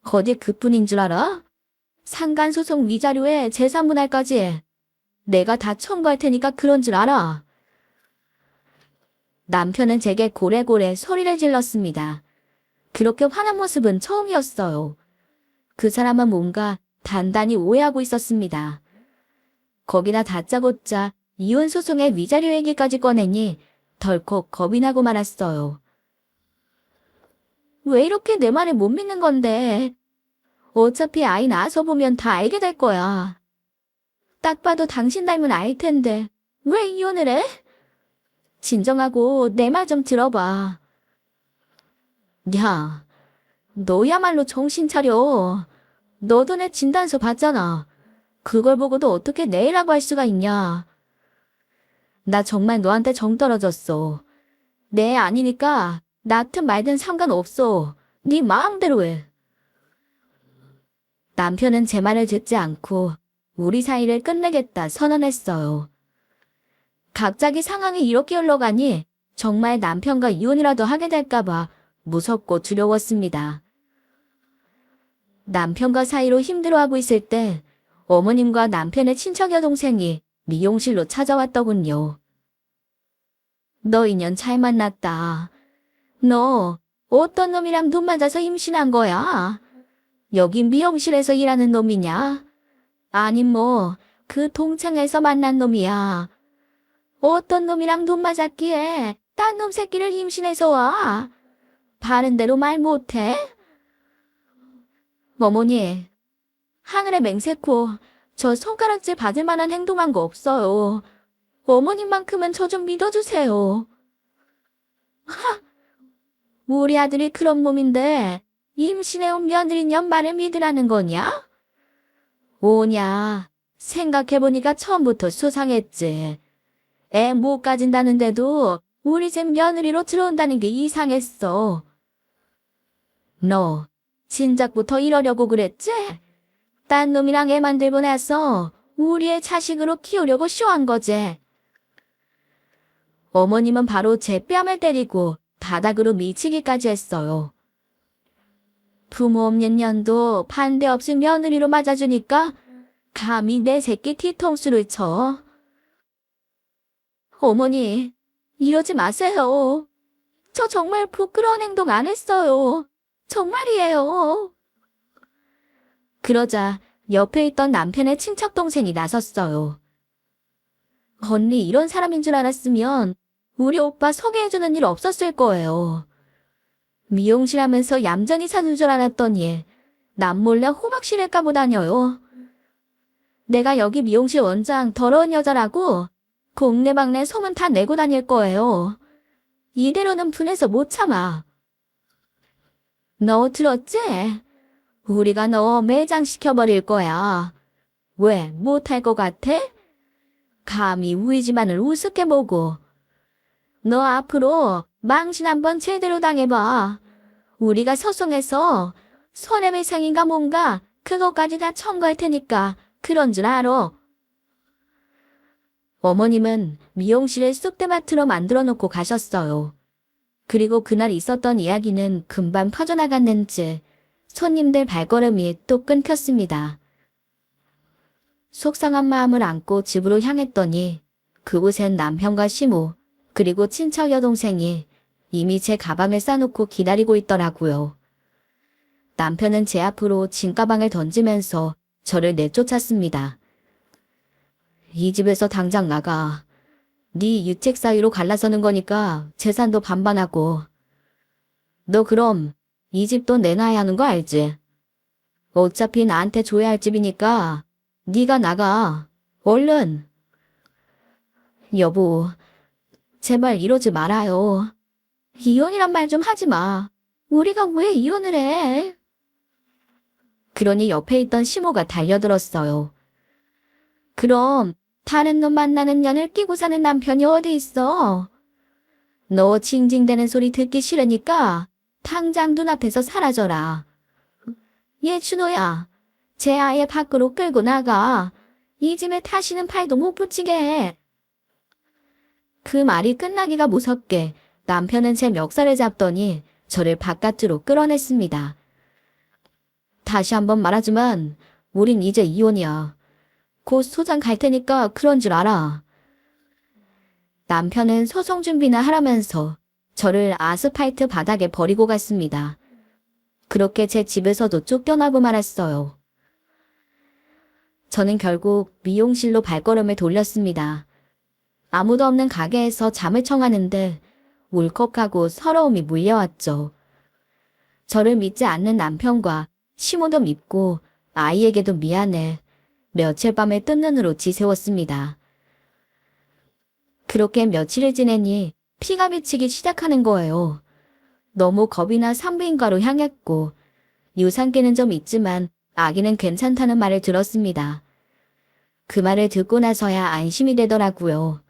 어디 그뿐인 줄 알아? 상간소송 위자료에 재산분할까지 내가 다 청구할 테니까 그런 줄 알아. 남편은 제게 고래고래 소리를 질렀습니다. 그렇게 화난 모습은 처음이었어요. 그 사람은 뭔가 단단히 오해하고 있었습니다. 거기다 다짜고짜 이혼 소송의 위자료 얘기까지 꺼내니 덜컥 겁이 나고 말았어요. 왜 이렇게 내 말을 못 믿는 건데? 어차피 아이 낳아서 보면 다 알게 될 거야. 딱 봐도 당신 닮은 아이일 텐데 왜 이혼을 해? 진정하고 내 말 좀 들어봐. 야, 너야말로 정신 차려. 너도 내 진단서 봤잖아. 그걸 보고도 어떻게 내라고 할 수가 있냐. 나 정말 너한테 정 떨어졌어. 내 애 아니니까 낳든 말든 상관없어. 네 마음대로 해. 남편은 제 말을 듣지 않고 우리 사이를 끝내겠다 선언했어요. 갑자기 상황이 이렇게 흘러가니 정말 남편과 이혼이라도 하게 될까봐 무섭고 두려웠습니다. 남편과 사이로 힘들어하고 있을 때 어머님과 남편의 친척 여동생이 미용실로 찾아왔더군요. 너 인연 잘 만났다. 너 어떤 놈이랑 눈 맞아서 임신한 거야? 여기 미용실에서 일하는 놈이냐? 아님 뭐 그 동창에서 만난 놈이야. 어떤 놈이랑 눈 맞았기에 딴 놈 새끼를 임신해서 와. 바른 대로 말 못해? 어머니, 하늘에 맹세코 저 손가락질 받을 만한 행동한 거 없어요. 어머님만큼은 저 좀 믿어주세요. 우리 아들이 그런 몸인데 임신해온 며느리년 말을 믿으라는 거냐? 오냐, 생각해보니까 처음부터 수상했지. 애 못 가진다는데도 우리 집 며느리로 들어온다는 게 이상했어. 너 진작부터 이러려고 그랬지? 딴 놈이랑 애 만들고 나서 우리의 자식으로 키우려고 쇼한 거지. 어머님은 바로 제 뺨을 때리고 바닥으로 미치기까지 했어요. 부모 없는 년도 반대 없이 며느리로 맞아주니까 감히 내 새끼 뒤통수를 쳐. 어머니, 이러지 마세요. 저 정말 부끄러운 행동 안 했어요. 정말이에요. 그러자 옆에 있던 남편의 친척 동생이 나섰어요. 언니 이런 사람인 줄 알았으면 우리 오빠 소개해주는 일 없었을 거예요. 미용실 하면서 얌전히 사는 줄 알았더니 남몰래 호박씨를 까고 다녀요. 내가 여기 미용실 원장 더러운 여자라고 동네방네 소문 다 내고 다닐 거예요. 이대로는 분해서 못 참아. 너 들었지? 우리가 너 매장시켜버릴 거야. 왜 못할 것 같아? 감히 우리 집안을 우습게 보고. 너 앞으로 망신 한번 제대로 당해봐. 우리가 소송해서 손해배상인가 뭔가 그것까지 다 청구할 테니까 그런 줄 알아. 어머님은 미용실에 쑥대밭으로 만들어 놓고 가셨어요. 그리고 그날 있었던 이야기는 금방 퍼져나갔는지 손님들 발걸음이 또 끊겼습니다. 속상한 마음을 안고 집으로 향했더니 그곳엔 남편과 시모 그리고 친척 여동생이 이미 제 가방을 싸놓고 기다리고 있더라고요. 남편은 제 앞으로 짐가방을 던지면서 저를 내쫓았습니다. 이 집에서 당장 나가. 네 유책 사유로 갈라서는 거니까 재산도 반반하고. 너 그럼 이 집도 내놔야 하는 거 알지? 어차피 나한테 줘야 할 집이니까 네가 나가. 얼른. 여보, 제발 이러지 말아요. 이혼이란 말 좀 하지 마. 우리가 왜 이혼을 해? 그러니 옆에 있던 시모가 달려들었어요. 그럼 다른 놈 만나는 년을 끼고 사는 남편이 어디 있어? 너 징징대는 소리 듣기 싫으니까 당장 눈앞에서 사라져라. 얘 준호야, 제 아예 밖으로 끌고 나가. 이 집에 다시는 팔도 못 붙이게 해. 그 말이 끝나기가 무섭게 남편은 제 멱살을 잡더니 저를 바깥으로 끌어냈습니다. 다시 한번 말하지만 우린 이제 이혼이야. 곧 소장 갈 테니까 그런 줄 알아. 남편은 소송 준비나 하라면서 저를 아스팔트 바닥에 버리고 갔습니다. 그렇게 제 집에서도 쫓겨나고 말았어요. 저는 결국 미용실로 발걸음을 돌렸습니다. 아무도 없는 가게에서 잠을 청하는데 울컥하고 서러움이 물려왔죠. 저를 믿지 않는 남편과 시모도 믿고 아이에게도 미안해 며칠 밤을 뜬 눈으로 지새웠습니다. 그렇게 며칠을 지내니 피가 미치기 시작하는 거예요. 너무 겁이 나 산부인과로 향했고 유산기는 좀 있지만 아기는 괜찮다는 말을 들었습니다. 그 말을 듣고 나서야 안심이 되더라고요.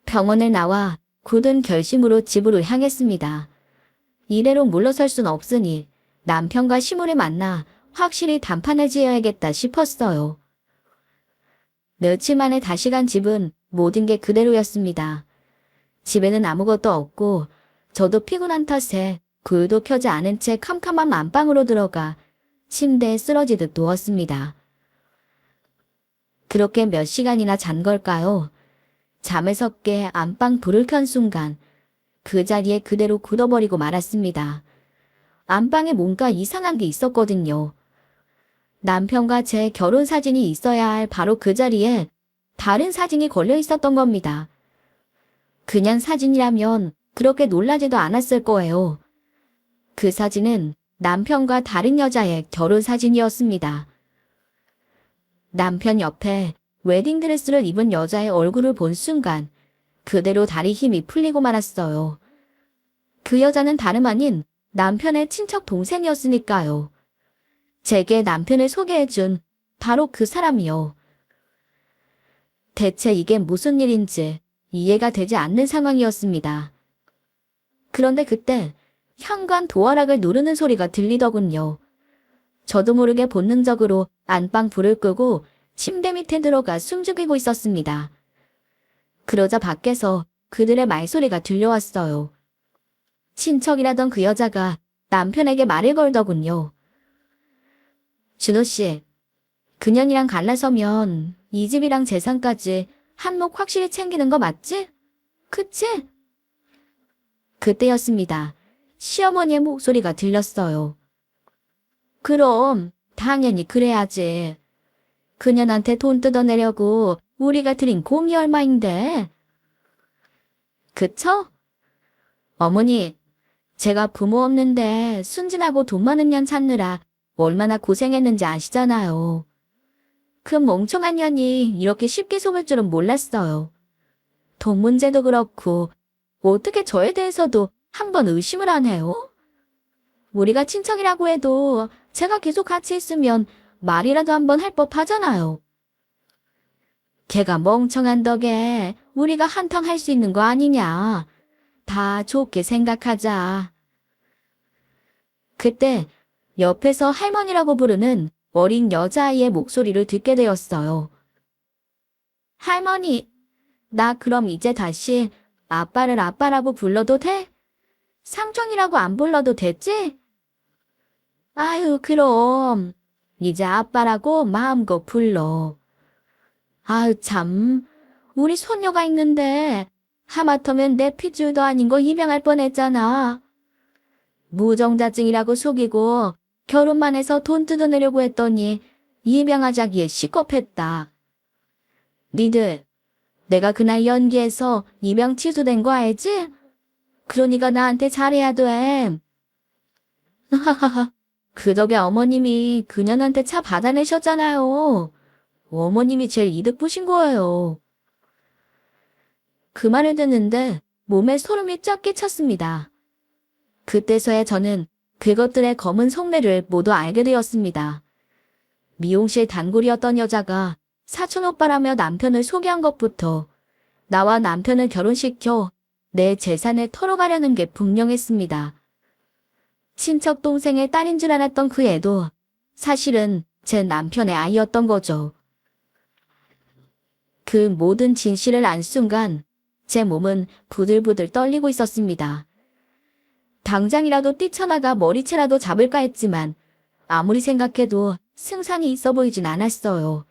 병원을 나와 굳은 결심으로 집으로 향했습니다. 이대로 물러설 순 없으니 남편과 시모를 만나 확실히 단판을 지어야겠다 싶었어요. 며칠 만에 다시 간 집은 모든 게 그대로였습니다. 집에는 아무것도 없고 저도 피곤한 탓에 불도 켜지 않은 채 캄캄한 안방으로 들어가 침대에 쓰러지듯 누웠습니다. 그렇게 몇 시간이나 잔 걸까요? 잠에서 깨 안방 불을 켠 순간 그 자리에 그대로 굳어버리고 말았습니다. 안방에 뭔가 이상한 게 있었거든요. 남편과 제 결혼 사진이 있어야 할 바로 그 자리에 다른 사진이 걸려 있었던 겁니다. 그냥 사진이라면 그렇게 놀라지도 않았을 거예요. 그 사진은 남편과 다른 여자의 결혼 사진이었습니다. 남편 옆에 웨딩드레스를 입은 여자의 얼굴을 본 순간 그대로 다리 힘이 풀리고 말았어요. 그 여자는 다름 아닌 남편의 친척 동생이었으니까요. 제게 남편을 소개해준 바로 그 사람이요. 대체 이게 무슨 일인지 이해가 되지 않는 상황이었습니다. 그런데 그때 현관 도어락을 누르는 소리가 들리더군요. 저도 모르게 본능적으로 안방 불을 끄고 침대 밑에 들어가 숨죽이고 있었습니다. 그러자 밖에서 그들의 말소리가 들려왔어요. 친척이라던 그 여자가 남편에게 말을 걸더군요. 준호 씨, 그년이랑 갈라서면 이 집이랑 재산까지 한몫 확실히 챙기는 거 맞지? 그치? 그때였습니다. 시어머니의 목소리가 들렸어요. 그럼 당연히 그래야지. 그년한테 돈 뜯어내려고 우리가 드린 공이 얼마인데. 그쵸? 어머니, 제가 부모 없는데 순진하고 돈 많은 년 찾느라 얼마나 고생했는지 아시잖아요. 그 멍청한 년이 이렇게 쉽게 속을 줄은 몰랐어요. 돈 문제도 그렇고 어떻게 저에 대해서도 한번 의심을 안 해요? 우리가 친척이라고 해도 제가 계속 같이 있으면 말이라도 한번 할 법하잖아요. 걔가 멍청한 덕에 우리가 한탕 할 수 있는 거 아니냐. 다 좋게 생각하자. 그때 옆에서 할머니라고 부르는 어린 여자아이의 목소리를 듣게 되었어요. 할머니, 나 그럼 이제 다시 아빠를 아빠라고 불러도 돼? 삼촌이라고 안 불러도 되지? 아유, 그럼 이제 아빠라고 마음껏 불러. 아유, 참, 우리 손녀가 있는데 하마터면 내 핏줄도 아닌 거 입양할 뻔했잖아. 무정자증이라고 속이고 결혼만 해서 돈 뜯어내려고 했더니 입양하자기에 시겁했다. 니들, 내가 그날 연기해서 입양 취소된 거 알지? 그러니까 나한테 잘해야 돼. 하하하, 그 덕에 어머님이 그년한테 차 받아내셨잖아요. 어머님이 제일 이득 보신 거예요. 그 말을 듣는데 몸에 소름이 쫙 끼쳤습니다. 그때서야 저는 그것들의 검은 속내를 모두 알게 되었습니다. 미용실 단골이었던 여자가 사촌오빠라며 남편을 소개한 것부터 나와 남편을 결혼시켜 내 재산을 털어가려는 게 분명했습니다. 친척 동생의 딸인 줄 알았던 그 애도 사실은 제 남편의 아이였던 거죠. 그 모든 진실을 안 순간 제 몸은 부들부들 떨리고 있었습니다. 당장이라도 뛰쳐나가 머리채라도 잡을까 했지만 아무리 생각해도 승산이 있어 보이진 않았어요.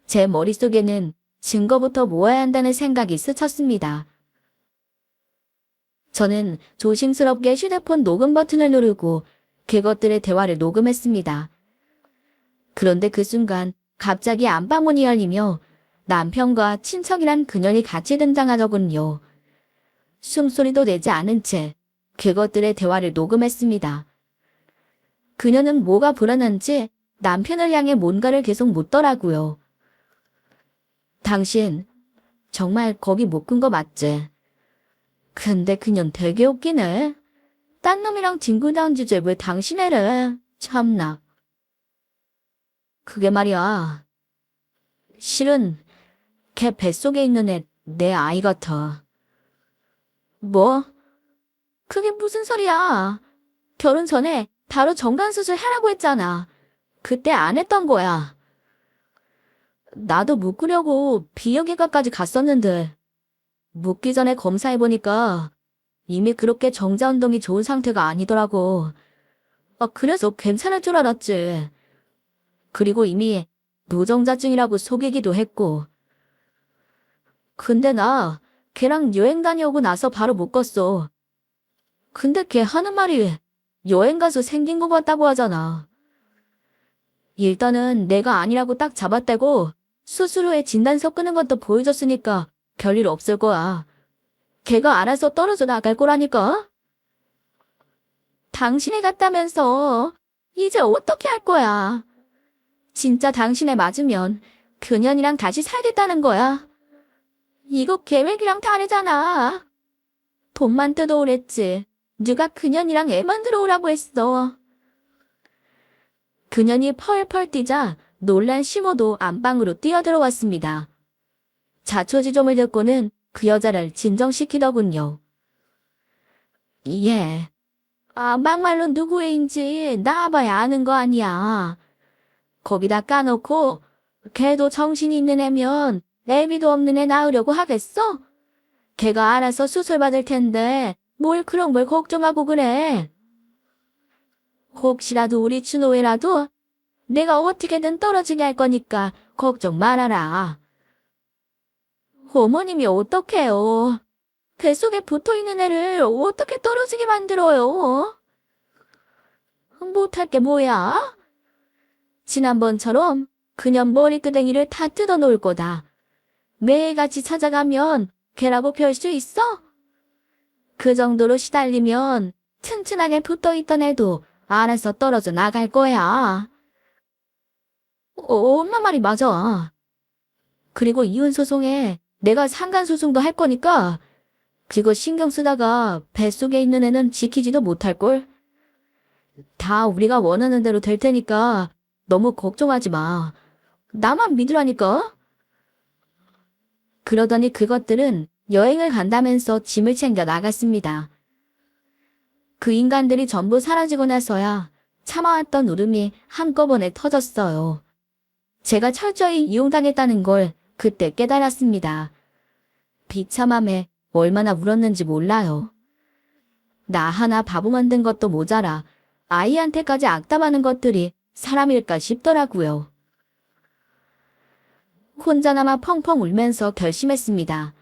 제 머릿속에는 증거부터 모아야 한다는 생각이 스쳤습니다. 저는 조심스럽게 휴대폰 녹음 버튼을 누르고 그것들의 대화를 녹음했습니다. 그런데 그 순간 갑자기 안방문이 열리며 남편과 친척이란 그녀이 같이 등장하더군요. 숨소리도 내지 않은 채 그것들의 대화를 녹음했습니다. 그녀는 뭐가 불안한지 남편을 향해 뭔가를 계속 묻더라고요. 당신 정말 거기 못 끈 거 맞지? 근데 그년 되게 웃기네. 딴 놈이랑 친구다운 주제 왜 당신 애래? 참나. 그게 말이야. 실은 걔 뱃속에 있는 애 내 아이 같아. 뭐? 그게 무슨 소리야? 결혼 전에 바로 정관수술 하라고 했잖아. 그때 안 했던 거야. 나도 묶으려고 비형외과까지 갔었는데 묶기 전에 검사해보니까 이미 그렇게 정자운동이 좋은 상태가 아니더라고. 그래서 괜찮을 줄 알았지. 그리고 이미 무정자증이라고 속이기도 했고. 근데 나 걔랑 여행 다녀오고 나서 바로 묶었어. 근데 걔 하는 말이 여행 가서 생긴 것 같다고 하잖아. 일단은 내가 아니라고 딱 잡아떼고 수술 후에 진단서 끄는 것도 보여줬으니까 별일 없을 거야. 걔가 알아서 떨어져 나갈 거라니까. 당신이 갔다면서 이제 어떻게 할 거야? 진짜 당신에 맞으면 그년이랑 다시 살겠다는 거야. 이거 계획이랑 다르잖아. 돈만 뜯어오랬지. 누가 그년이랑 애 만들어 오라고 했어. 그년이 펄펄 뛰자 놀란 시모도 안방으로 뛰어들어왔습니다. 자초지종을 듣고는 그 여자를 진정시키더군요. 예. 막말로 누구 애인지 나와봐야 아는 거 아니야. 거기다 까놓고 걔도 정신이 있는 애면 애비도 없는 애 낳으려고 하겠어? 걔가 알아서 수술 받을 텐데 뭘 그런 걸 걱정하고 그래. 혹시라도 우리 준호애라도 내가 어떻게든 떨어지게 할 거니까 걱정 말아라. 어머님이 어떡해요. 뱃속에 붙어있는 애를 어떻게 떨어지게 만들어요? 못할 게 뭐야? 지난번처럼 그냥 머리끄댕이를 다 뜯어놓을 거다. 매일같이 찾아가면 걔라고 별 수 있어? 그 정도로 시달리면 튼튼하게 붙어있던 애도 알아서 떨어져 나갈 거야. 엄마 말이 맞아. 그리고 이혼소송에 내가 상간소송도 할 거니까 그거 신경 쓰다가 뱃속에 있는 애는 지키지도 못할걸? 다 우리가 원하는 대로 될 테니까 너무 걱정하지 마. 나만 믿으라니까. 그러더니 그것들은 여행을 간다면서 짐을 챙겨 나갔습니다. 그 인간들이 전부 사라지고 나서야 참아왔던 울음이 한꺼번에 터졌어요. 제가 철저히 이용당했다는 걸 그때 깨달았습니다. 비참함에 얼마나 울었는지 몰라요. 나 하나 바보 만든 것도 모자라 아이한테까지 악담하는 것들이 사람일까 싶더라고요. 혼자 남아 펑펑 울면서 결심했습니다.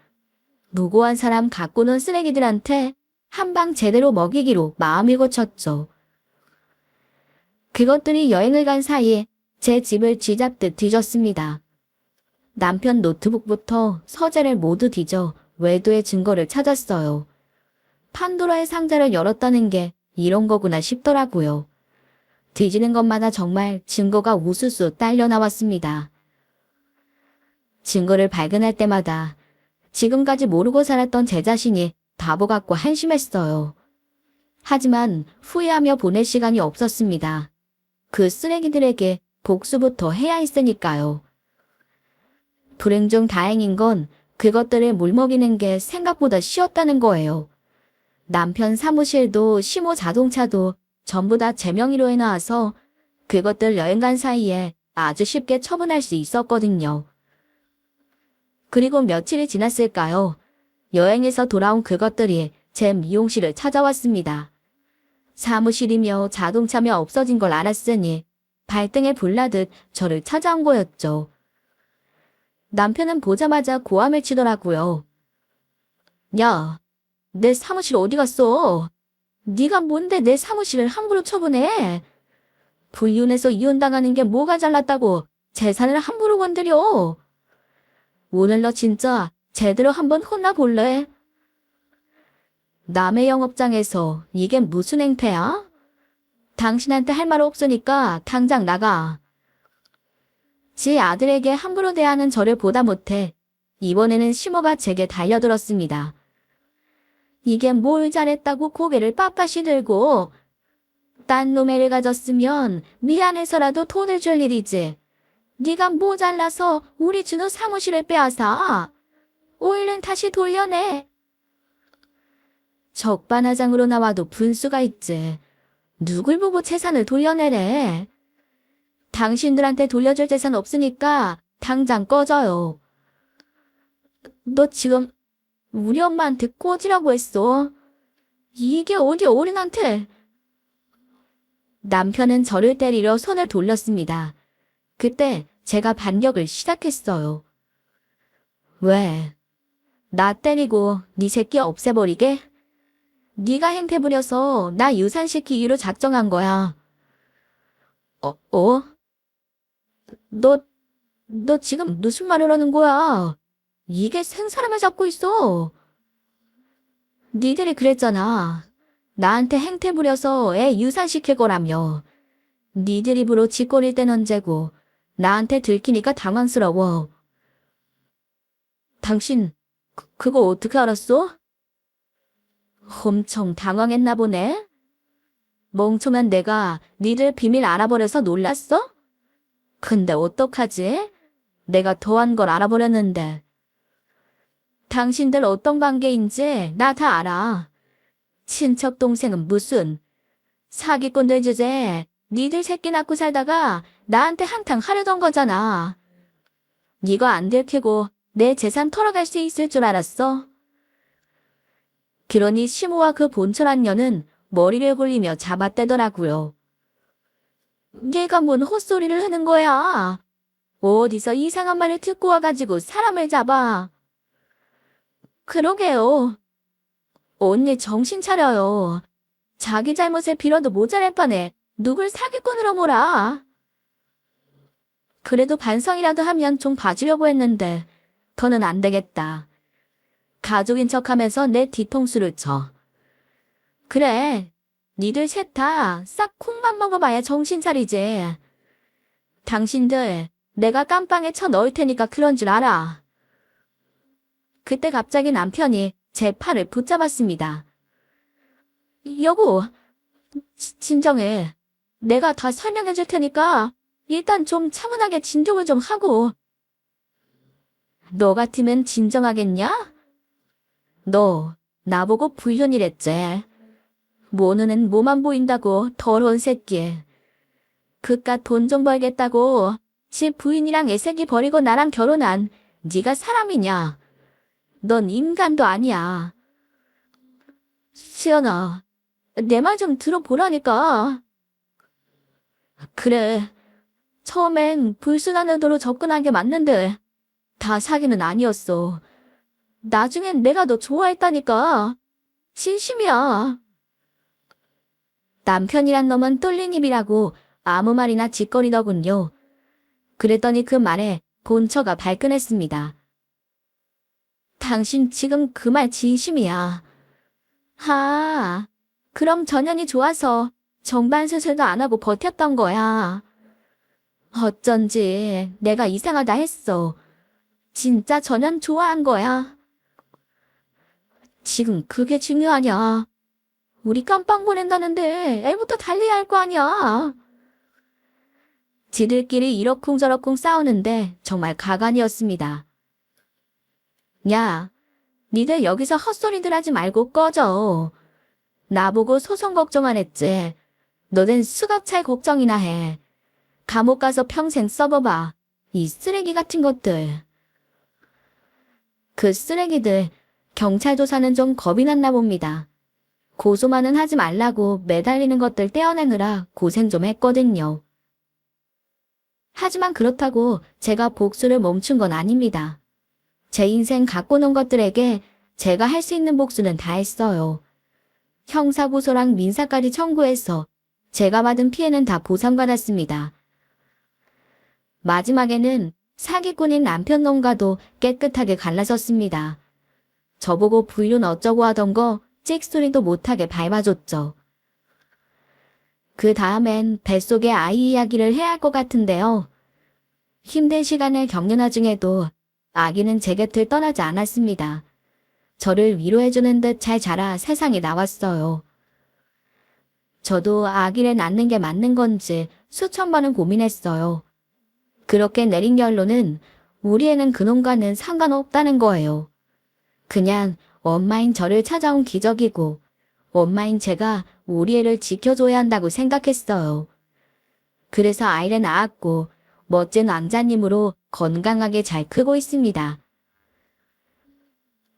무고한 사람 갖고는 쓰레기들한테 한 방 제대로 먹이기로 마음을 고쳤죠. 그것들이 여행을 간 사이에 제 집을 쥐잡듯 뒤졌습니다. 남편 노트북부터 서재를 모두 뒤져 외도의 증거를 찾았어요. 판도라의 상자를 열었다는 게 이런 거구나 싶더라고요. 뒤지는 것마다 정말 증거가 우수수 딸려 나왔습니다. 증거를 발견할 때마다 지금까지 모르고 살았던 제 자신이 바보 같고 한심했어요. 하지만 후회하며 보낼 시간이 없었습니다. 그 쓰레기들에게 복수부터 해야 했으니까요. 불행 중 다행인 건 그것들을 물먹이는 게 생각보다 쉬웠다는 거예요. 남편 사무실도 시모 자동차도 전부 다 제 명의로 해놔서 그것들 여행 간 사이에 아주 쉽게 처분할 수 있었거든요. 그리고 며칠이 지났을까요? 여행에서 돌아온 그것들이 제 미용실을 찾아왔습니다. 사무실이며 자동차며 없어진 걸 알았으니 발등에 불나듯 저를 찾아온 거였죠. 남편은 보자마자 고함을 치더라고요. 야, 내 사무실 어디 갔어? 네가 뭔데 내 사무실을 함부로 처분해? 불륜해서 이혼당하는 게 뭐가 잘났다고 재산을 함부로 건드려? 오늘 너 진짜 제대로 한번 혼나볼래? 남의 영업장에서 이게 무슨 행태야? 당신한테 할 말 없으니까 당장 나가. 제 아들에게 함부로 대하는 저를 보다 못해 이번에는 심호가 제게 달려들었습니다. 이게 뭘 잘했다고 고개를 빳빳이 들고 딴 놈 애를 가졌으면 미안해서라도 돈을 줄 일이지. 네가 뭐 잘나서 우리 준호 사무실을 빼앗아. 얼른 다시 돌려내. 적반하장으로 나와도 분수가 있지. 누굴 보고 재산을 돌려내래. 당신들한테 돌려줄 재산 없으니까 당장 꺼져요. 너 지금 우리 엄마한테 꺼지라고 했어. 이게 어디 어른한테. 남편은 저를 때리려 손을 돌렸습니다. 그때 제가 반격을 시작했어요. 왜? 나 때리고 네 새끼 없애버리게? 네가 행태 부려서 나 유산시키기로 작정한 거야. 어? 너 지금 무슨 말을 하는 거야? 이게 생사람을 잡고 있어. 니들이 그랬잖아. 나한테 행태 부려서 애 유산시킬 거라며. 니들 입으로 짓거릴 땐 언제고 나한테 들키니까 당황스러워. 당신 그거 어떻게 알았어? 엄청 당황했나 보네. 멍청한 내가 니들 비밀 알아버려서 놀랐어? 근데 어떡하지? 내가 더한 걸 알아버렸는데. 당신들 어떤 관계인지 나 다 알아. 친척 동생은 무슨 사기꾼들 주제에 니들 새끼 낳고 살다가 나한테 한탕 하려던 거잖아. 이거 안 들키고 내 재산 털어갈 수 있을 줄 알았어? 그러니 시모와 그 본철한 년은 머리를 굴리며 잡아떼더라고요. 얘가 뭔 헛소리를 하는 거야? 어디서 이상한 말을 듣고 와가지고 사람을 잡아. 그러게요. 언니 정신 차려요. 자기 잘못을 빌어도 모자랄 판에 누굴 사기꾼으로 몰아. 그래도 반성이라도 하면 좀 봐주려고 했는데 더는 안 되겠다. 가족인 척하면서 내 뒤통수를 쳐. 그래, 니들 셋 다 싹 콩만 먹어봐야 정신 차리지. 당신들 내가 깜빵에 쳐 넣을 테니까 그런 줄 알아. 그때 갑자기 남편이 제 팔을 붙잡았습니다. 여보, 진정해. 내가 다 설명해 줄 테니까 일단 좀 차분하게 진정을 좀 하고. 너 같으면 진정하겠냐? 너 나보고 불륜이랬지. 뭐 눈엔 뭐만 보인다고 더러운 새끼. 그깟 돈 좀 벌겠다고 집 부인이랑 애새끼 버리고 나랑 결혼한 네가 사람이냐? 넌 인간도 아니야. 시연아, 내 말 좀 들어보라니까. 그래, 처음엔 불순한 의도로 접근한 게 맞는데 다 사기는 아니었어. 나중엔 내가 너 좋아했다니까. 진심이야. 남편이란 놈은 뚫린 입이라고 아무 말이나 짓거리더군요. 그랬더니 그 말에 본처가 발끈했습니다. 당신 지금 그 말 진심이야. 하, 그럼 전현이 좋아서 정반 수술도 안 하고 버텼던 거야. 어쩐지 내가 이상하다 했어. 진짜 전현 좋아한 거야. 지금 그게 중요하냐. 우리 깜빵 보낸다는데 애부터 달려야 할 거 아니야. 지들끼리 이러쿵저러쿵 싸우는데 정말 가관이었습니다. 야, 니들 여기서 헛소리들 하지 말고 꺼져. 나보고 소송 걱정 안 했지. 너넨 수갑찰 걱정이나 해. 감옥 가서 평생 썩어봐. 이 쓰레기 같은 것들. 그 쓰레기들, 경찰 조사는 좀 겁이 났나 봅니다. 고소만은 하지 말라고 매달리는 것들 떼어내느라 고생 좀 했거든요. 하지만 그렇다고 제가 복수를 멈춘 건 아닙니다. 제 인생 갖고 논 것들에게 제가 할 수 있는 복수는 다 했어요. 형사고소랑 민사까지 청구해서 제가 받은 피해는 다 보상받았습니다. 마지막에는 사기꾼인 남편놈과도 깨끗하게 갈라섰습니다. 저보고 불륜 어쩌고 하던 거 찍소리도 못하게 밟아줬죠. 그 다음엔 뱃속의 아이 이야기를 해야 할 것 같은데요. 힘든 시간을 겪는 와중에도 아기는 제 곁을 떠나지 않았습니다. 저를 위로해주는 듯 잘 자라 세상에 나왔어요. 저도 아기를 낳는 게 맞는 건지 수천 번은 고민했어요. 그렇게 내린 결론은 우리 애는 그놈과는 상관없다는 거예요. 그냥 엄마인 저를 찾아온 기적이고 엄마인 제가 우리 애를 지켜줘야 한다고 생각했어요. 그래서 아이를 낳았고 멋진 왕자님으로 건강하게 잘 크고 있습니다.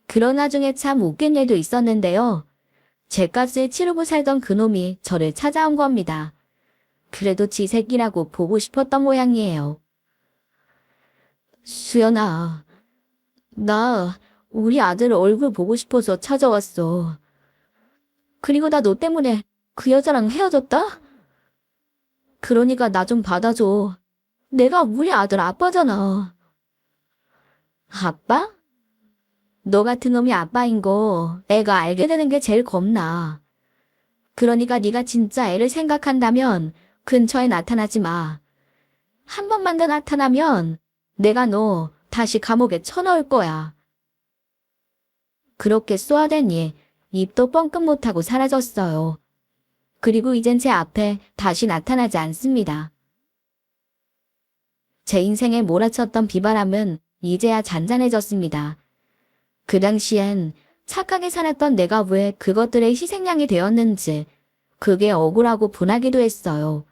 그런 와중에 참 웃긴 일도 있었는데요. 제 값을 치르고 살던 그놈이 저를 찾아온 겁니다. 그래도 지 새끼라고 보고 싶었던 모양이에요. 수연아, 나 우리 아들 얼굴 보고 싶어서 찾아왔어. 그리고 나 너 때문에 그 여자랑 헤어졌다? 그러니까 나 좀 받아줘. 내가 우리 아들 아빠잖아. 아빠? 너 같은 놈이 아빠인 거 애가 알게 되는 게 제일 겁나. 그러니까 네가 진짜 애를 생각한다면 근처에 나타나지 마. 한 번만 더 나타나면 내가 너 다시 감옥에 쳐넣을 거야. 그렇게 쏘아대니 입도 뻥끗 못하고 사라졌어요. 그리고 이젠 제 앞에 다시 나타나지 않습니다. 제 인생에 몰아쳤던 비바람은 이제야 잔잔해졌습니다. 그 당시엔 착하게 살았던 내가 왜 그것들의 희생양이 되었는지 그게 억울하고 분하기도 했어요.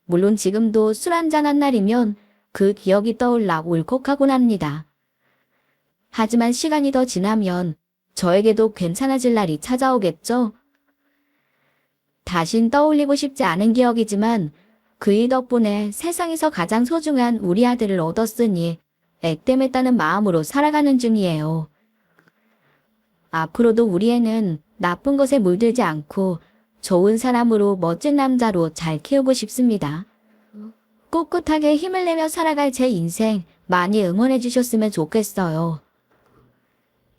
물론 지금도 술 한잔한 날이면 그 기억이 떠올라 울컥하곤 합니다. 하지만 시간이 더 지나면 저에게도 괜찮아질 날이 찾아오겠죠? 다신 떠올리고 싶지 않은 기억이지만 그이 덕분에 세상에서 가장 소중한 우리 아들을 얻었으니 액땜했다는 마음으로 살아가는 중이에요. 앞으로도 우리 애는 나쁜 것에 물들지 않고 좋은 사람으로 멋진 남자로 잘 키우고 싶습니다. 꿋꿋하게 힘을 내며 살아갈 제 인생 많이 응원해 주셨으면 좋겠어요.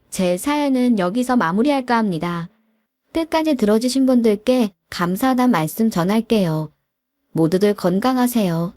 제 사연은 여기서 마무리할까 합니다. 끝까지 들어주신 분들께 감사하다는 말씀 전할게요. 모두들 건강하세요.